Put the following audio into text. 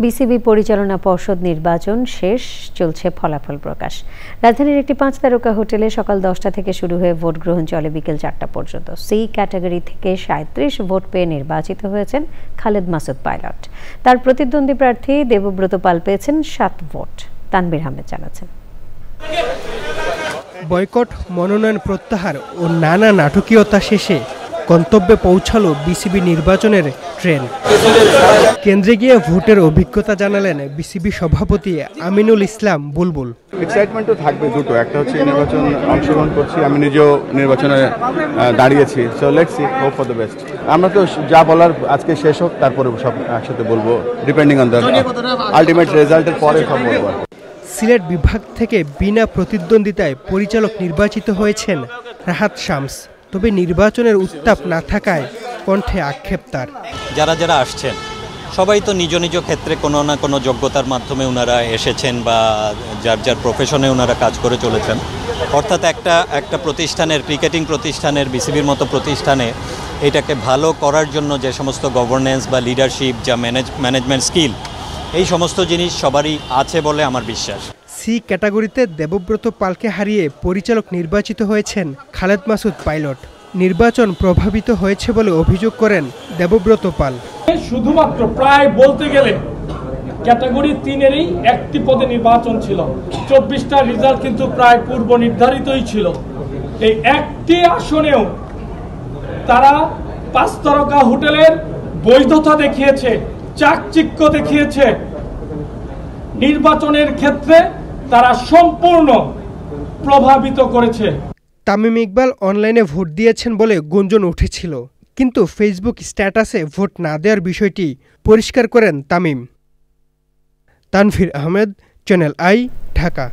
BCB পরিচালনা পর্ষদ নির্বাচন শেষ, চলছে ফলাফল প্রকাশ। রাজধানীর একটি 5 তারকা হোটেলে সকাল 10টা থেকে শুরু হয়ে ভোট গ্রহণ চলে বিকেল 4টা পর্যন্ত। সি ক্যাটাগরি থেকে 37 ভোট পেয়ে নির্বাচিত হয়েছেন খালেদ মাসুদ পাইলট। তার প্রতিদ্বন্দ্বী প্রার্থী দেবব্রত পাল পেয়েছেন 7 ভোট। তানভীর আহমেদ জানাচ্ছেন। বয়কট, মনোনয়ন প্রত্যাহার ও নানা নাটকীয়তা শেষে গন্তব্যে পৌঁছালো বিসিবি নির্বাচনের ট্রেন। কেন্দ্রে গিয়ে ভোটের অভিজ্ঞতা জানালেন বিসিবি সভাপতি আমিনুল ইসলাম বুলবুল। এক্সাইটমেন্ট তো থাকবে দুটো, একটা হচ্ছে নির্বাচন অংশগ্রহণ করছি, আমি নিজেও নির্বাচনে দাঁড়িয়েছি, so let's see, hope for the best. আমরা তো যা বলার আজকে শেষ হোক, তারপরে সব একসাথে বলবো, ডিপেন্ডিং অন দ্য আলটিমেট রেজাল্টের পরে সব বলবো। সিলেট বিভাগ থেকে বিনা প্রতিদ্বন্দ্বিতায় পরিচালক নির্বাচিত হয়েছেন রাহাত শামস। তবে নির্বাচনের উত্তাপ না থাকায় কণ্ঠে আক্ষেপ তার। যারা যারা আসছেন সবাই তো নিজ নিজ ক্ষেত্রে কোনো না কোনো যোগ্যতার মাধ্যমে ওনারা এসেছেন বা যার যার প্রফেশনে ওনারা কাজ করে চলেছেন। অর্থাৎ একটা প্রতিষ্ঠানের, ক্রিকেটিং প্রতিষ্ঠানের, বিসিবির মতো প্রতিষ্ঠানে এটাকে ভালো করার জন্য যে সমস্ত গভর্নেন্স বা লিডারশিপ, যা ম্যানেজমেন্ট স্কিল, এই সমস্ত জিনিস সবারই আছে বলে আমার বিশ্বাস। সি ক্যাটাগরিতে দেবব্রত পালকে হারিয়ে পরিচালক নির্বাচিত হয়েছেন খালেদ মাসুদ পাইলট। নির্বাচন প্রভাবিত হয়েছে বলে অভিযোগ করেন দেবব্রত পাল। শুধুমাত্র প্রায় বলতে গেলে ক্যাটাগরি 3-এরই একটি পদে নির্বাচন ছিল। 24টা রেজাল্ট কিন্তু প্রায় পূর্ব নির্ধারিতই ছিল। এই একটি আসনেও তারা 5 তারকা হোটেলের বৈধতা দেখিয়েছে, চাকচিক্য দেখিয়েছে। নির্বাচনের ক্ষেত্রে তারা সম্পূর্ণ প্রভাবিত করেছে। তামিম ইকবাল অনলাইনে ভোট দিয়েছেন বলে গুঞ্জন উঠেছিল, কিন্তু ফেসবুক স্ট্যাটাসে ভোট না দেওয়ার বিষয়টি পরিষ্কার করেন তামিম। Tanvir Ahmed, Channel I, Dhaka.